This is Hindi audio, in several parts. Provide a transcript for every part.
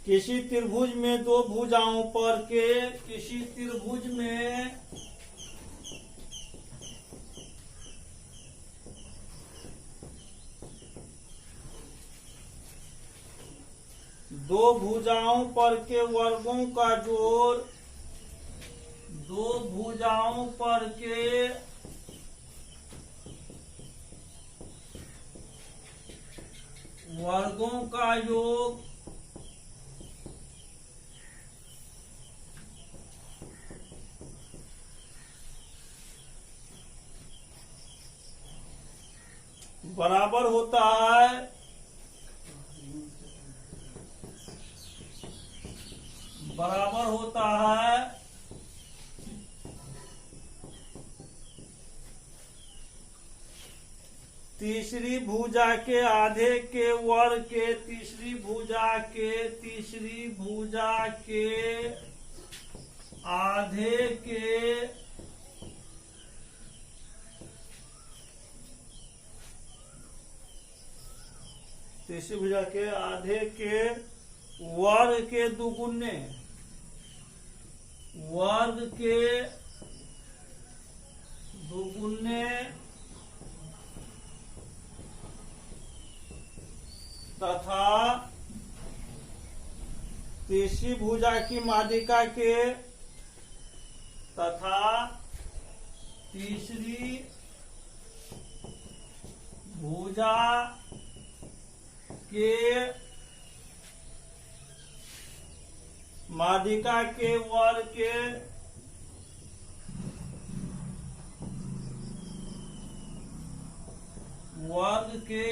किसी त्रिभुज में दो भुजाओं पर के किसी त्रिभुज में दो भुजाओं पर के वर्गों का जोड़ दो भुजाओं पर के वर्गों का योग बराबर होता है तीसरी भुजा के आधे के वर्ग के तीसरी भुजा के आधे के तीसरी भुजा के आधे के वर्ग के दुगुने तथा तीसरी भुजा की माध्यिका के तथा तीसरी भुजा के माध्यिका के वर्ग के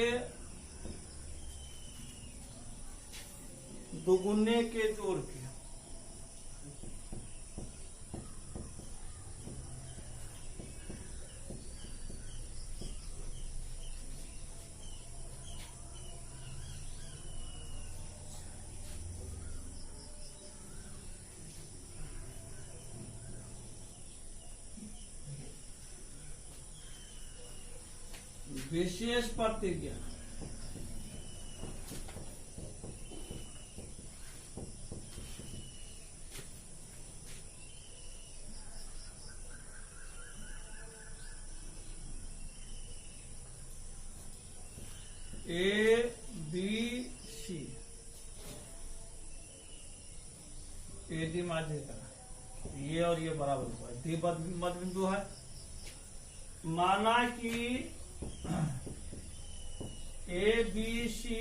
दुगुने के जोड़ के विशेष प्रतिज्ञा A B C A D माध्यिका ये और ये बराबर हुआ है डी मध्य बिंदु है। माना कि ए बी सी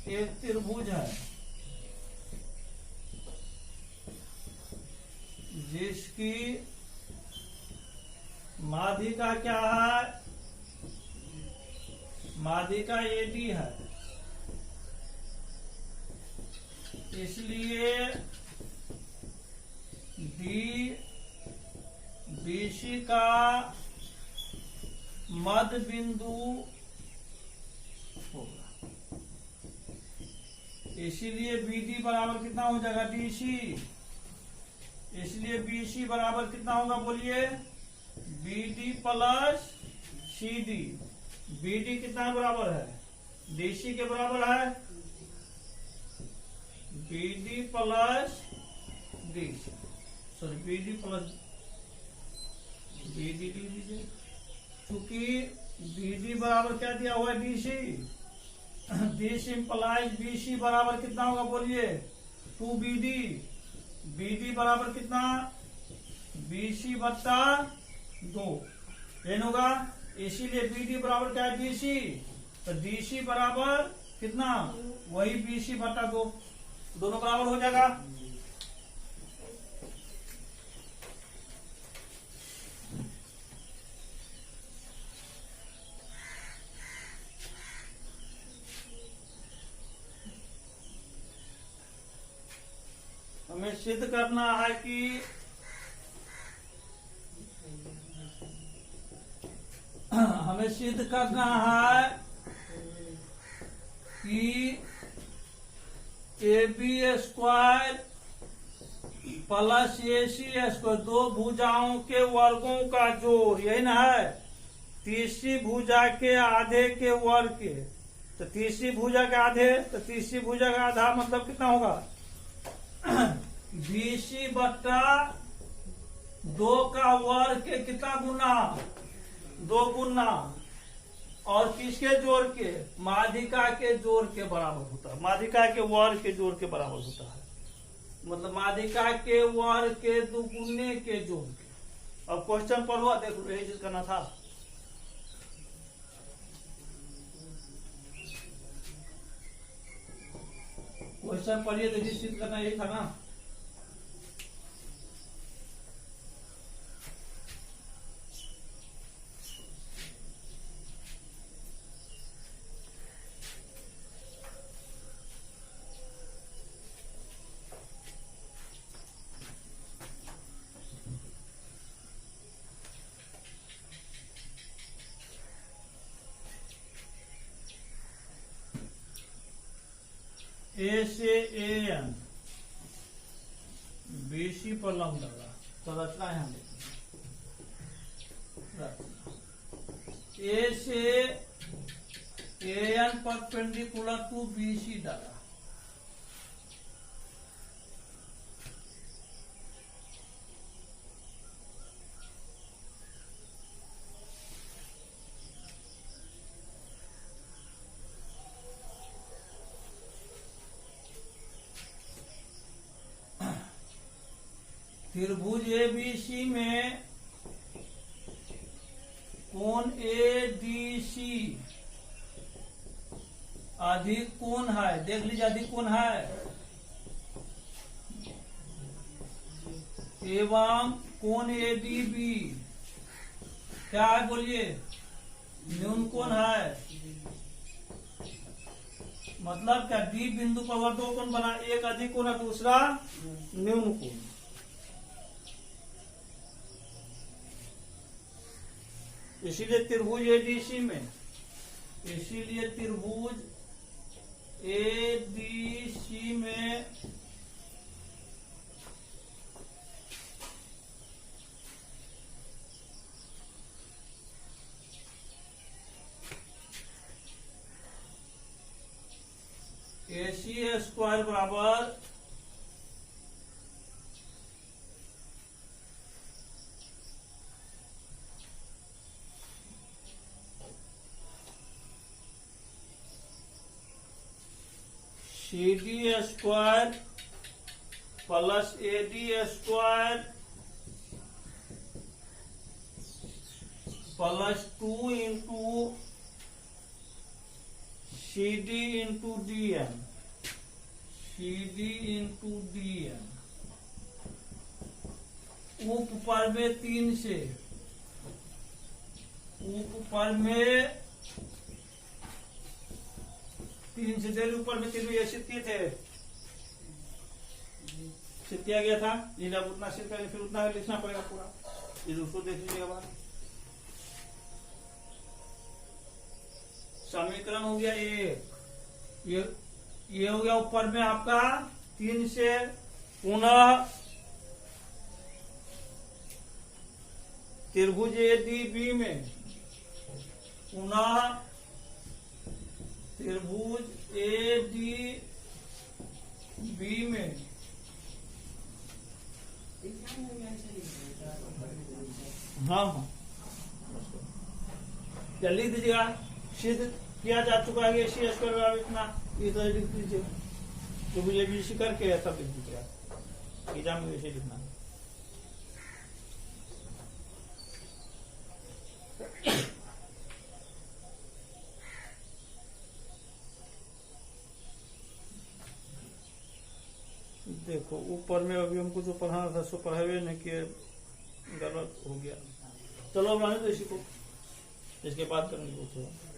एक त्रिभुज है जिसकी माध्यिका क्या है, माध्यिका एडी है। इसलिए डी बीसी का मध्य बिंदु होगा। इसलिए बीडी बराबर कितना हो जाएगा डीसी। इसलिए बीसी बराबर कितना होगा बोलिए बीडी प्लस सीडी। बीडी कितना बराबर है डीसी के बराबर है BD plus DC sorry BD plus BD D दीजिए क्योंकि बीडी बराबर क्या दिया हुआ है डीसी। डीसी इंप्लाइज बीसी बराबर कितना होगा बोलिए 2BD। बीडी बराबर कितना बीसी बट्टा 2 एन होगा। इसीलिए बीडी बराबर क्या है डीसी। तो डीसी बराबर कितना वही बीसी बट्टा 2 दोनों बराबर हो जाएगा। हमें सिद्ध करना है कि A B square plus AC square दो भुजाओं के वर्गों का जोड़ यही ना है। तीसरी भुजा के आधे के वर्ग के तो तीसरी भुजा के आधे, तो तीसरी भुजा का आधा मतलब कितना होगा? बीसी बट्टा 2 का वर्ग के कितना गुना? 2 गुना, और किसके जोड़ के? माध्यिका के जोड़ के बराबर होता है, माध्यिका के वर्ग के जोड़ के बराबर होता है। मतलब माध्यिका के वर्ग के दुगुने के जोड़ के। अब क्वेश्चन पढ़ो, देख लो, यही चीज करना था। क्वेश्चन पढ़िए तो जिस चीज करना यही था ना। ए से ए एन बीसी पर लंब लगा, तो रचना है हम ए से A N perpendicular to BC डाला। त्रिभुज एबीसी में कोण एडीसी अधिक कोण है, देख लीजिए अधिक कोण है, एवं कोण एडीबी क्या है बोलिए? न्यून कोण है। मतलब क्या? डी बिंदु पर वह 2 कोण बना, एक अधिक कोण है, दूसरा न्यून कोण। इसीलिए त्रिभुज एडीसी में, इसीलिए त्रिभुज एडीसी में AC स्क्वायर बराबर CD square plus AD square plus 2 into CD into DN, CD into DN ऊपर में 3 से, ऊपर में 3 से दे, ऊपर में 3 ये सिद्ध किए थे, सिद्ध किया गया था। ये जब उतना सिद्ध करेंगे फिर उतना लिखना पड़ेगा पूरा। ये दोस्तों देख लीजिएगा बात। समीकरण हो गया 1, ये हो गया ऊपर में आपका 3 से, पुनः त्रिभुज एडीबी में, पुनः त्रिभुज एडीबी में हाँ हाँ क्या लिख दीजिएगा? सिद्ध किया जा चुका है AC स्क्वायर इतना, इतना लिख दीजिए। तो मुझे BC करके तब लिख दीजिएगा, एग्जाम में वैसे लिखना। देखो ऊपर में अभी हमको जो पढ़ाना था सो पढ़ावे नहीं किए, गलत हो गया। चलो अब आने दो इसी को, इसके बाद करेंगे कुछ।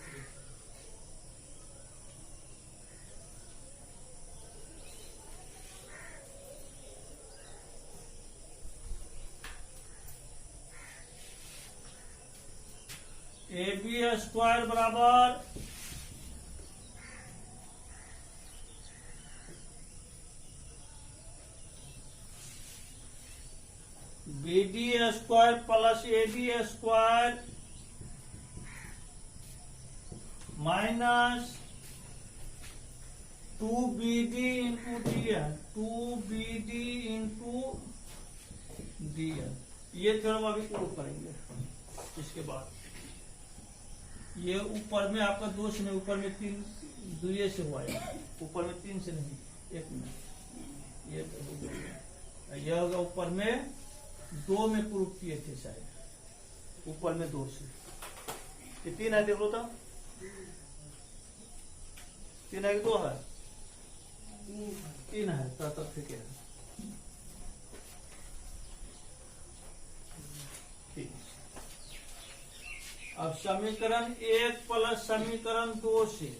AB स्क्वायर बराबर BD square plus AD square minus 2BD into DN, 2BD into DN। ये थ्योरम अभी प्रूव करेंगे। इसके बाद ये ऊपर में आपका 2 से नहीं, ऊपर में 3 2 से हुआ है, ऊपर में 3 से नहीं, 1 में ये तो हो गया। यह होगा ऊपर में 2 में प्रूव किए थे शायद, ऊपर में 2 से। ये 3 है, देख लो तो 3 है कि 2 है? 3 है, तब ठीक है। अब समीकरण 1 प्लस समीकरण 2 से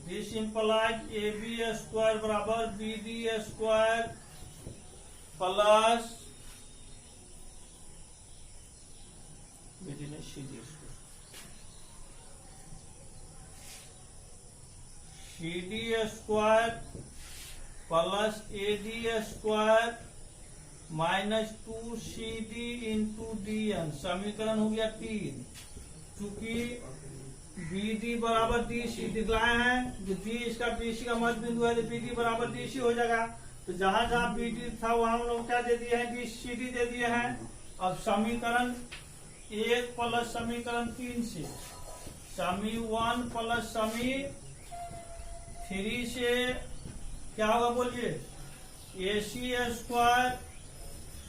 दिस इम्प्लाइज AB स्क्वायर बराबर BD स्क्वायर प्लस BD में CD square, CD square plus AD square minus 2CD into DN। समीकरण हो गया 3। चूंकि BD बराबर DC दिखलाए हैं, जो D इसका BC का मध्य बिंदु है, तो BD बराबर DC हो जाएगा। तो जहां जहां BD था वहां हम लोग क्या दे दिए हैं? BCD दे दिए हैं। अब समीकरण 1 प्लस समीकरण 3 से, समी 1 प्लस समी 3 से क्या होगा बोलिए? AC square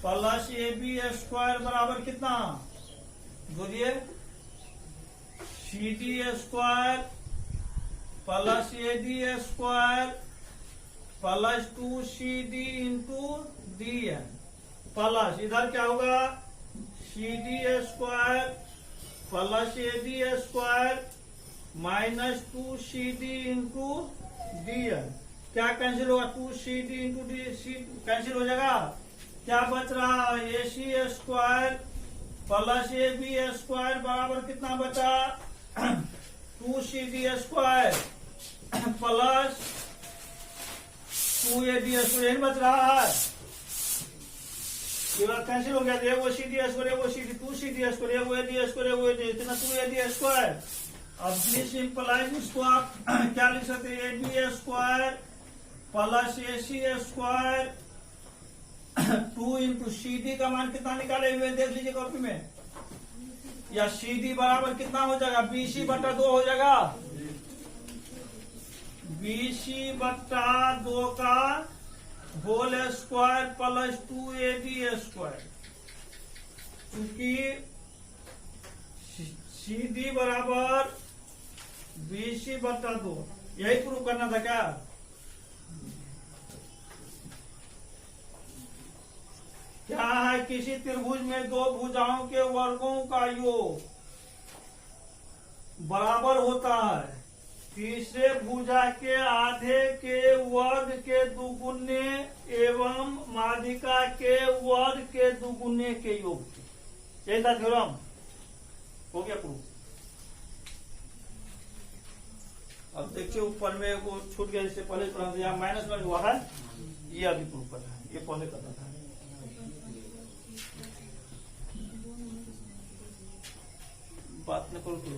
plus AB square बराबर कितना बोलिए? CD square plus AD square plus 2CD into DN plus इधर क्या होगा? CD square plus AD square minus 2CD into DN। क्या कैंसिल होगा? 2CD इंटू डी कैंसिल हो जाएगा। क्या बच रहा? AC square plus AB square बराबर कितना बचा? 2CD square plus 2AD square बच रहा है। ये बात कैंसिल हो गया। वो CD स्क्वायर, वो CD 2CD स्क्वायर, वो AD स्क्वायर, वो AD इतना 2AD स्क्वायर। अब दिस इंप्लाइज इसको आप क्या लिख सकते हैं? AB square plus AC square 2 into CD का मान कितना निकाले हुए देख लीजिए कॉपी में। या CD बराबर कितना हो जाएगा? BC बटा 2 हो जाएगा। BC बटा 2 का whole square plus 2AD square. क्योंकि CD बराबर BC बटा 2, यही प्रूव करना था क्या? क्या है? किसी त्रिभुज में 2 भुजाओं के वर्गों का योग बराबर होता है तीसरे भुजा के आधे के वर्ग के दुगुने एवं माध्यिका के वर्ग के दुगुने के योग से। यही था थ्योरम। हो गया प्रूफ। अब देखिए ऊपर में वो छूट गया, इससे पहले यहाँ माइनस वन हुआ है, ये अभी प्रूफ करना है, ये पहले करना था। बात न करो तो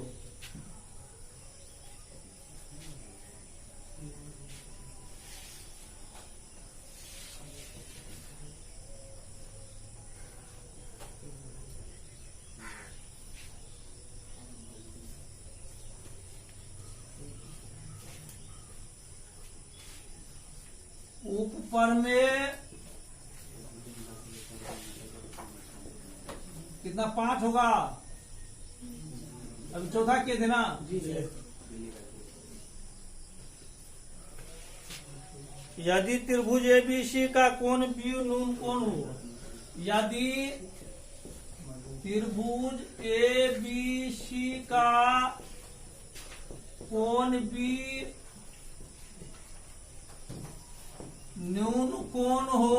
ऊपर में कितना 5 होगा? अभी चौथा किए थे ना जी। यदि त्रिभुज ABC का कोण B न्यून कोण हो, यदि त्रिभुज ABC का कोण B न्यून कोण हो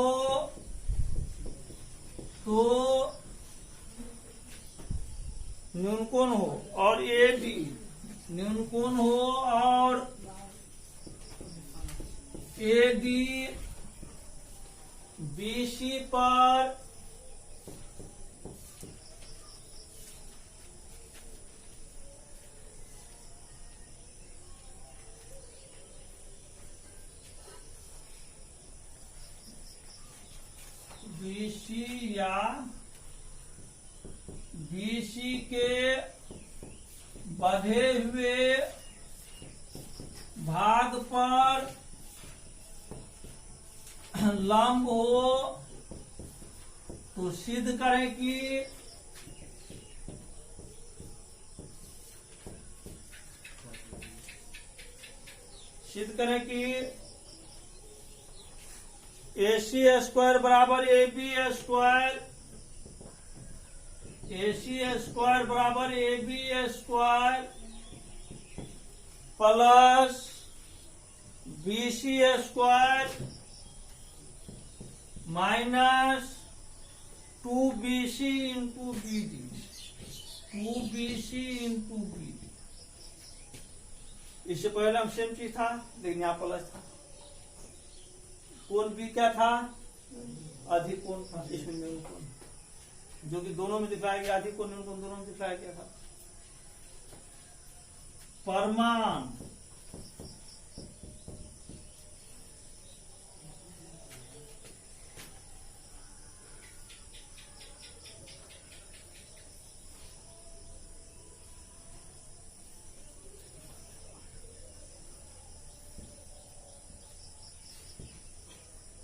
तो न्यून कोण हो और ए डी न्यून कोण हो और ए डी बीसी पर बीसी या बीसी के बढ़े हुए भाग पर लंब हो तो सिद्ध करें कि ए सी स्क्वायर बराबर ए बी स्क्वायर बराबर A B square plus B C square minus 2BC into B D 2BC into B D. इससे पहले हम सेम चीज था लेकिन यहाँ प्लस था। कोण बी क्या था? अधिक कोण था, इसमें न्यून कोण, जो कि दोनों में दिखाया गया, अधिक कोण न्यून कोण दोनों में दिखाया गया था। परिमाण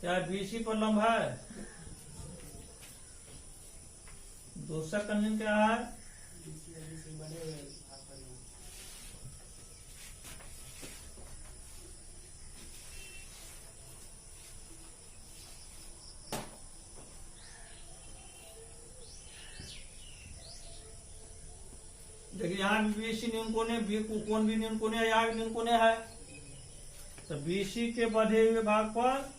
क्या बीसी पर लंब है? दूसरा कंजन क्या है? देखिए यहाँ भी बीसी न्यून कोण है, बी कोण भी न्यून कोण है, यहाँ भी न्यून कोण है। तो बीसी के बढ़े हुए भाग पर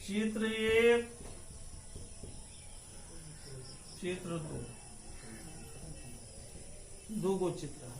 चित्र 1 चित्र 2 गो चित्र है।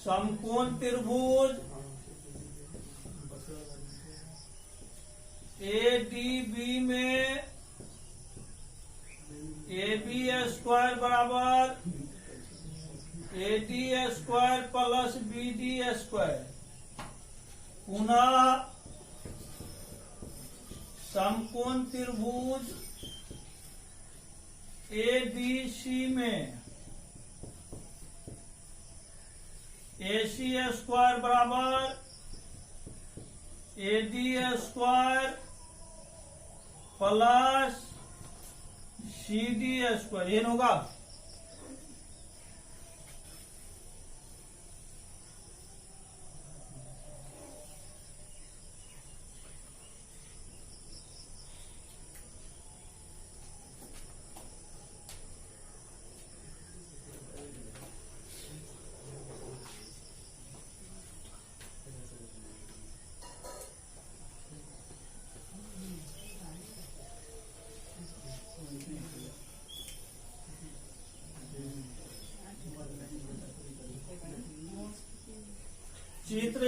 समकोण त्रिभुज ADB में AB स्क्वायर बराबर AD square plus BD square, पुनः समकोण त्रिभुज ABC में AC स्क्वायर बराबर AD square plus CD square, ये होगा। चित्र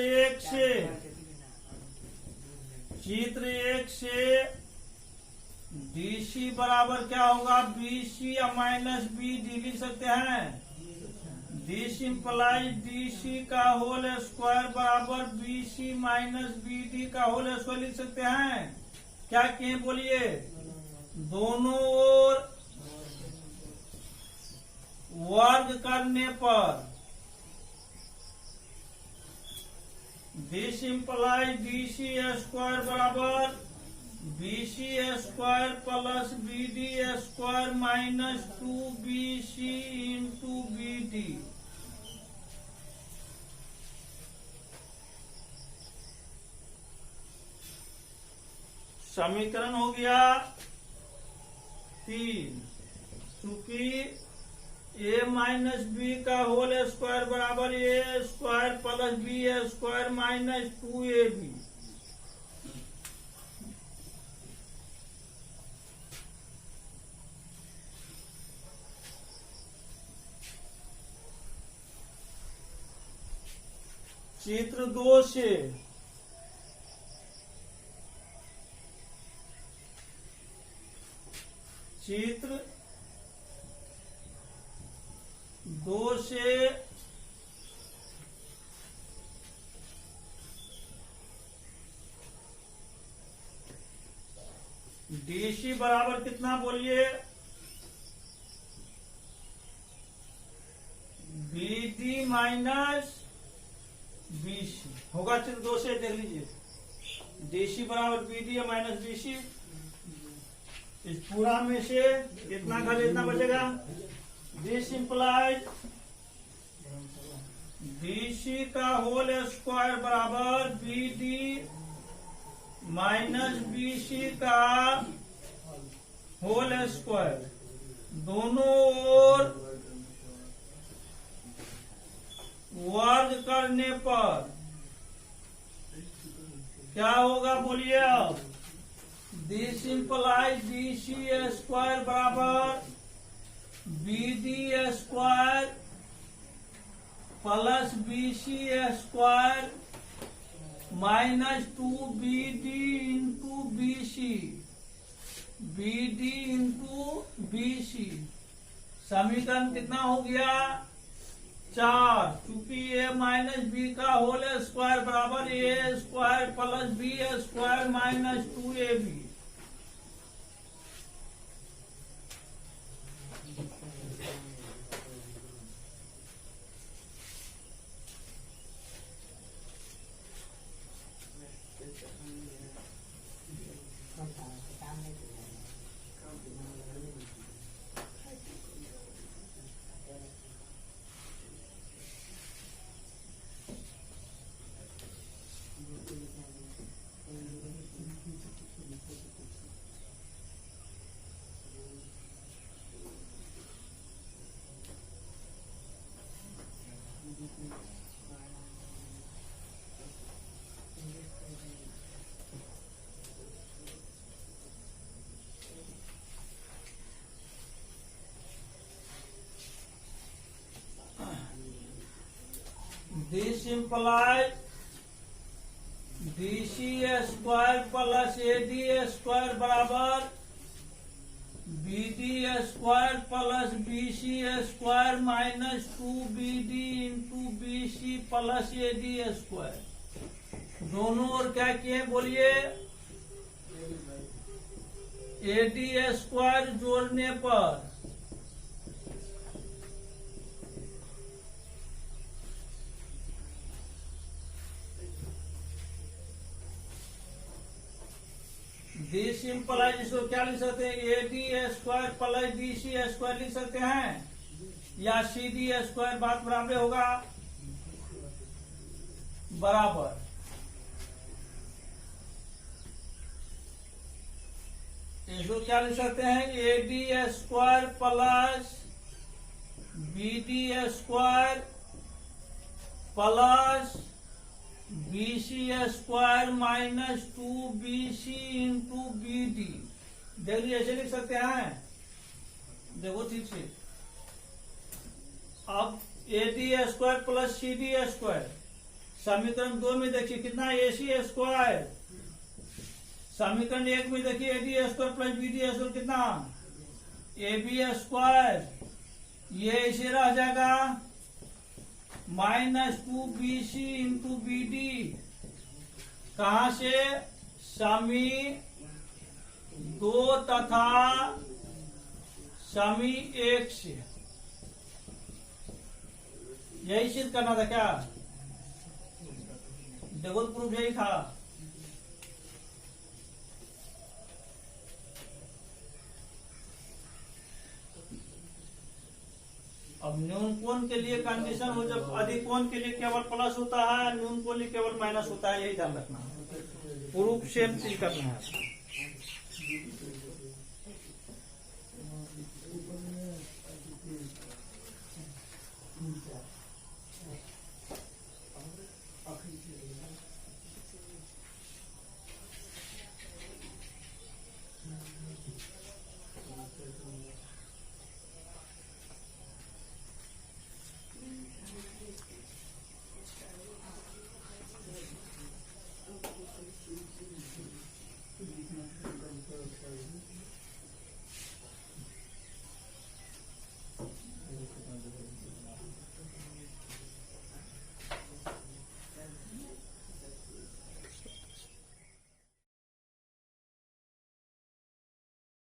एक से DC बराबर क्या होगा? BC या माइनस BD लिख सकते हैं। दिस इम्प्लाइज बीसी का होल स्क्वायर बराबर बीसी माइनस बीडी का होल स्क्वायर लिख सकते हैं। क्या किए बोलिए, दोनों ओर वर्ग करने पर दिस इम्प्लाइज बीसी स्क्वायर बराबर BC square plus BD square minus 2BC into BD. समीकरण हो गया 3। चूंकि ए माइनस बी का होल स्क्वायर बराबर A square plus B square minus 2AB। चित्र 2 से चित्र 2 से डीसी बराबर कितना बोलिए, बीडी माइनस बीसी होगा। चित्र 2 से देख लीजिए, डीसी बराबर बीडी माइनस बीसी। इस पूरा में से कितना खाली इतना बचेगा, दिस इम्प्लाइज बीसी का होल स्क्वायर बराबर बीडी माइनस बीसी का होल स्क्वायर। दोनों ओर वर्ग करने पर क्या होगा बोलिए आप, दिस इम्प्लाइज बीसी स्क्वायर बराबर BD square plus BC square minus 2BD into BC, BD into BC. समीकरण कितना हो गया 4। चूंकि ए माइनस बी का होल स्क्वायर बराबर A square plus B square minus 2AB। This implies BC square plus AD square बराबर BD square plus BC square minus 2BD into BC plus AD square. दोनों ओर क्या किए बोलिए, एडी स्क्वायर जोड़ने पर दिस इम्प्लाइज इसको क्या लिख सकते हैं, AD square plus BC square लिख सकते हैं, या सीडी स्क्वायर बात बराबर होगा बराबर। इसको क्या लिख सकते हैं, AD square plus BD square plus BC square minus 2BC into BD. देखिए ऐसे लिख सकते हैं, देखो ठीक से। अब AD square plus CD square, समीकरण 2 में देखिए कितना एसी स्क्वायर, समीकरण 1 में देखिए AD square plus BD square कितना AB स्क्वायर, ये ऐसे रह जाएगा -2BC इंटू BD कहां से? समी 2 तथा समी 1 से। यही सिद्ध करना था क्या? डबल प्रूफ यही था। अब न्यून कोण के लिए कंडीशन हो जब अधिक कोण के लिए केवल प्लस होता है, न्यून कोण के लिए केवल माइनस होता है, यही ध्यान रखना है। प्रूफ सेम चीज करना है।